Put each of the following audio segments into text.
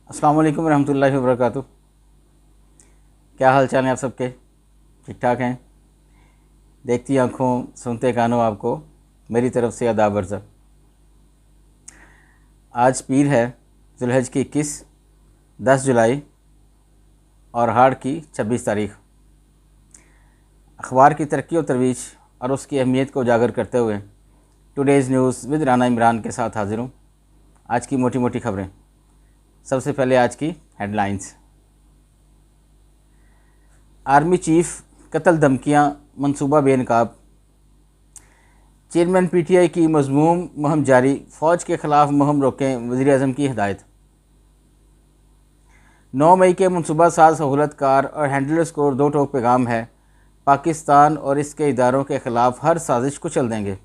अस्सलाम वालेकुम रहमतुल्लाहि व बरकातुहू। क्या हाल चाल है आप सबके? ठीक ठाक हैं? देखती आँखों सुनते कानों आपको मेरी तरफ से आदाब अर्ज़ा। आज पीर है, जुल्हज की 21, 10 जुलाई और हाड़ की 26 तारीख। अखबार की तरक्की और तरवीज और उसकी अहमियत को उजागर करते हुए today's news with Rana Imran के साथ हाजिर हूँ। आज की मोटी मोटी खबरें। सबसे पहले आज की हेडलाइंस। आर्मी चीफ कत्ल धमकियाँ मंसूबा बेनकाब। चेयरमैन पीटीआई की मज़मूम मुहिम जारी, फ़ौज के ख़िलाफ़ मुहिम रोकें, वज़ीर-ए-आज़म की हिदायत। 9 मई के मनसूबा साज सहूलतकार और हैंडलर्स को दो टोक पैगाम है, पाकिस्तान और इसके इदारों के ख़िलाफ़ हर साजिश को चल देंगे।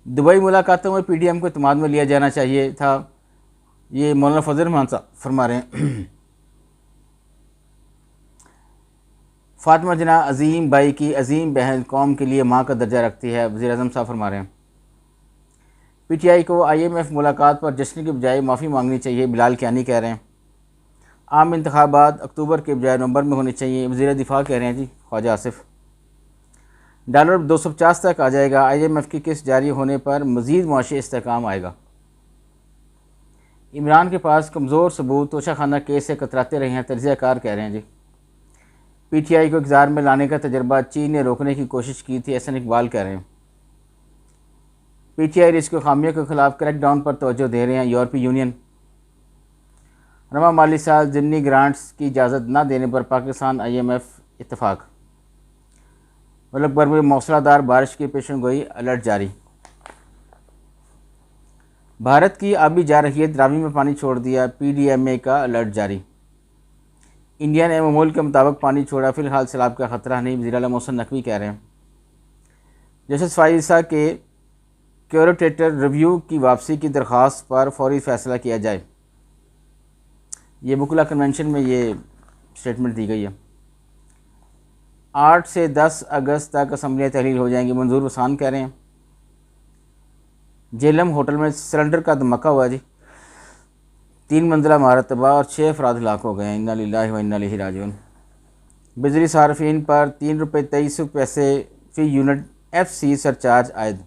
दुबई मुलाकातों में पीडीएम को इत्मीनान में लिया जाना चाहिए था, ये मौलाना फजल रहमान साहब फरमा रहे हैं। फातिमा जना अजीम भाई की अजीम बहन कौम के लिए माँ का दर्जा रखती है, वज़ीर-ए-आज़म साहब फरमा रहे हैं। पीटीआई को आईएमएफ मुलाकात पर जश्न के बजाय माफ़ी मांगनी चाहिए, बिलाल कियानी कह रहे हैं। आम इंतखाबात अक्टूबर के बजाय नवंबर में होने चाहिए, वज़ीर दिफा कह रहे हैं जी ख्वाजा आसिफ। डॉलर 250 तक आ जाएगा, आईएमएफ की किस्त जारी होने पर मज़ीद मुआशी इस्तेहकाम आएगा। इमरान के पास कमज़ोर सबूत, तोशाखाना केस से कतराते रहे हैं, तजियाकार कह रहे हैं जी। पीटीआई को इक़्तिदार में लाने का तजर्बा चीन ने रोकने की कोशिश की थी, एहसन इकबाल कह रहे हैं। पीटीआई रिस्क खामियों के खिलाफ क्रैकडाउन पर तवज्जो दे रहे हैं, यूरोपीय यूनियन। रवा माली साल ज़िमनी ग्रांट्स की इजाज़त न देने पर पाकिस्तान आईएमएफ इत्तफाक। मुल्क भर में मौसलाधार बारिश की पेशन गोई, अलर्ट जारी। भारत की आबी जारहियत, रावी में पानी छोड़ दिया, पीडीएमए का अलर्ट जारी। इंडियन एमओमूल के मुताबिक पानी छोड़ा, फिलहाल सैलाब का खतरा नहीं, वज़ीर आला मोहसिन नकवी कह रहे हैं। जस्टिस फाइसा के क्यूरेटेटर रिव्यू की वापसी की दरख्वास्त पर फौरी फैसला किया जाए, ये बुकला कन्वेंशन में ये स्टेटमेंट दी गई है। 8 से 10 अगस्त तक असम्बलियाँ तहलील हो जाएंगी, मंजूर वसान कह रहे हैं। जेलम होटल में सिलेंडर का धमाका हुआ जी, 3 मंजिला इमारत तबाह और 6 अफराद हलाक हो गए हैं, इन्ना लिल्लाहि व इन्ना इलैहि राजिऊन। बिजली सार्फिन पर ₹3.23 फ़ी यूनिट एफसी सरचार्ज आयद।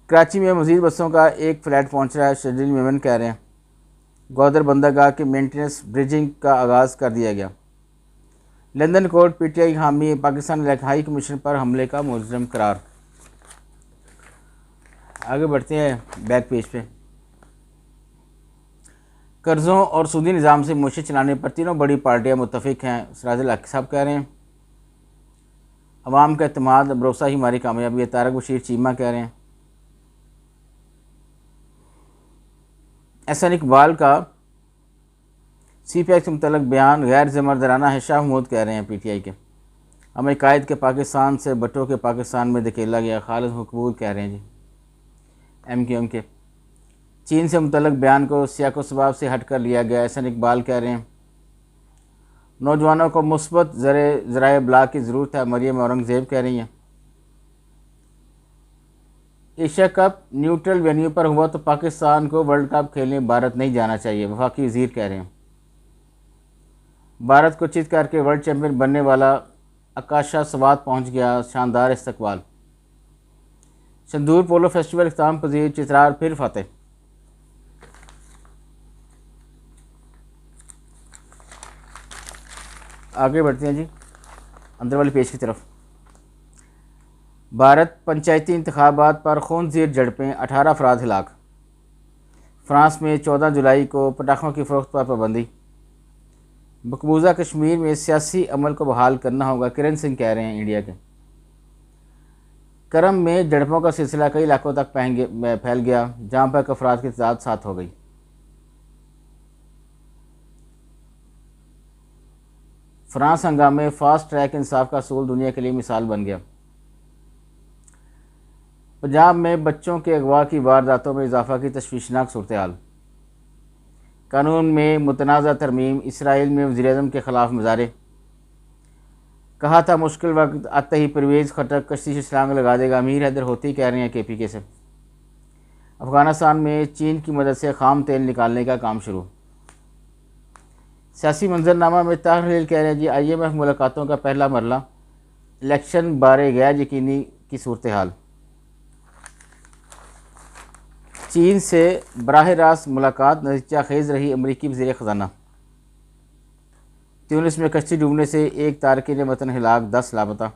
कराची में मज़ीद बसों का एक फ़्लैट पहुँच रहा है, शेड्यूल मेमन कह रहे हैं। ग्वादर बंदरगाह के मेंटेनेंस ब्रिजिंग का आगाज़ कर दिया गया। लंदन कोर्ट पीटीआई हामी पाकिस्तान हाई कमीशन पर हमले का मुलज़िम करार। आगे बढ़ते हैं बैक पेज पे। कर्ज़ों और सूदी निज़ाम से मुश्किल चलाने पर तीनों बड़ी पार्टियां मुत्तफ़िक हैं, सिराजुल हक साहब कह रहे हैं। अवाम का एतमाद भरोसा ही हमारी कामयाबी है, तारक बशीर चीमा कह रहे हैं। एहसन इकबाल का सीपीआई से मुतल्लिक़ बयान गैर ज़िम्मेदाराना है, शाह महमूद कह रहे हैं पीटीआई के। हमें कायद के पाकिस्तान से बटो के पाकिस्तान में धकेला गया, खालिद मकबूल कह रहे हैं जी एमक्यूएम के। चीन से मुतल्लिक़ बयान को सियाको सबाब से हट कर लिया गया, एहसन इकबाल कह रहे हैं। नौजवानों को मुस्बत ज़राए इब्लाग की ज़रूरत है, मरियम औरंगज़ेब कह रही हैं। एशिया कप न्यूट्रल वेन्यू पर हुआ तो पाकिस्तान को वर्ल्ड कप खेलने भारत नहीं जाना चाहिए, वफाकी वज़ीर कह रहे हैं। भारत को चित करके वर्ल्ड चैम्पियन बनने वाला आकाशा स्वात पहुंच गया, शानदार इस्तकबाल। संदूर पोलो फेस्टिवल इख्तिताम पजीर, चित्रार फिर फतेह। आगे बढ़ते हैं जी अंदर वाले पेज की तरफ। भारत पंचायती इंतखाबात पर खूनज़ीर झड़पें, 18 अफराद हिलाक। फ्रांस में 14 जुलाई को पटाखों की फ़रोख्त पर पाबंदी। मकबूजा कश्मीर में सियासी अमल को बहाल करना होगा, किरण सिंह कह रहे हैं इंडिया के। करम में झड़पों का सिलसिला कई इलाकों तक फैल गया, जहाँ पर अफराद की तादाद 7 हो गई। फ्रांस हंगामे, फास्ट ट्रैक इंसाफ का असूल दुनिया के लिए मिसाल बन गया। पंजाब में बच्चों के अगवा की वारदातों में इजाफा की तशवीशनाक सूरत हाल। कानून में मुतनाज़ा तरमीम, इसराइल में वज़ीर-ए-आज़म के ख़िलाफ़ मुज़ाहरे। कहा था मुश्किल वक्त आते ही परवेज़ खटक कश्ती से छलांग लगा देगा, अमीर हैदर होती कह रहे हैं केपीके से। अफ़गानिस्तान में चीन की मदद से ख़ाम तेल निकालने का काम शुरू। सियासी मंजरनामा में ताहिर हलील कह रहे हैं जी IMF मुलाकातों का पहला मरला, इलेक्शन बारे गैर यकीनी की सूरत हाल। चीन से बराह रास्त मुलाकात नतीजा खेज़ रही, अमरीकी वज़ीर ख़ज़ाना। ट्यूनिस में कश्ती डूबने से एक तारकिन वतन हिलाक, 10 लापता।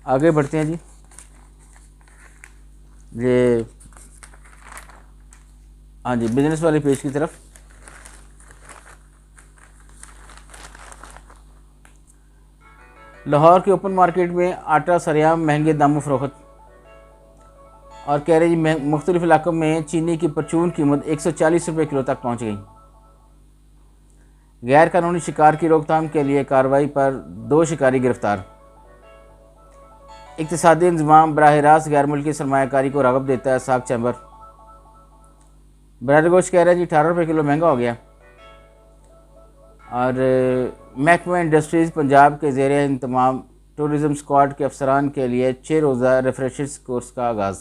आगे बढ़ते हैं जी। ये हाँ जी, बिजनेस वाले पेज की तरफ। लाहौर के ओपन मार्केट में आटा सरेआम महंगे दामों फरोख्त। और कह रहे जी मुख्तलिफ इलाकों में चीनी की परचून कीमत 140 रुपये किलो तक पहुँच गई। गैर कानूनी शिकार की रोकथाम के लिए कार्रवाई पर 2 शिकारी गिरफ्तार। इक़्तिसादी इंतज़ाम बराह रास्त गैर मुल्की सरमायाकारी को राग़ब देता है, साख चैम्बर। ब्रायलर गोश्त कह रहे हैं जी 18 रुपये किलो महंगा हो गया। और महकमा इंडस्ट्रीज़ पंजाब के ज़ेर इंतमाम टूरिज़म स्क्वाड के अफसरान के लिए 6 रोज़ा रिफ्रेशर्स कोर्स का आगाज़।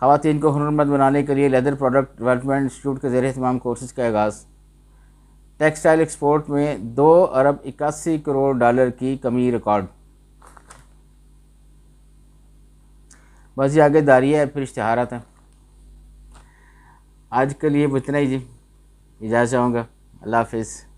ख़वातीन को हुनरमंद बनाने के लिए लेदर प्रोडक्ट डेवलपमेंट इंस्टीट्यूट के ज़ेर इंतमाम कोर्सेज का आगाज़। टेक्सटाइल एक्सपोर्ट में 2 अरब 81 करोड़ डॉलर की कमी रिकॉर्ड। बस ये आगे दारी है, फिर इश्तिहारात हैं। आज के लिए इतना ही जी, इजाज़त चाहूँगा। अल्लाह हाफ़िज़।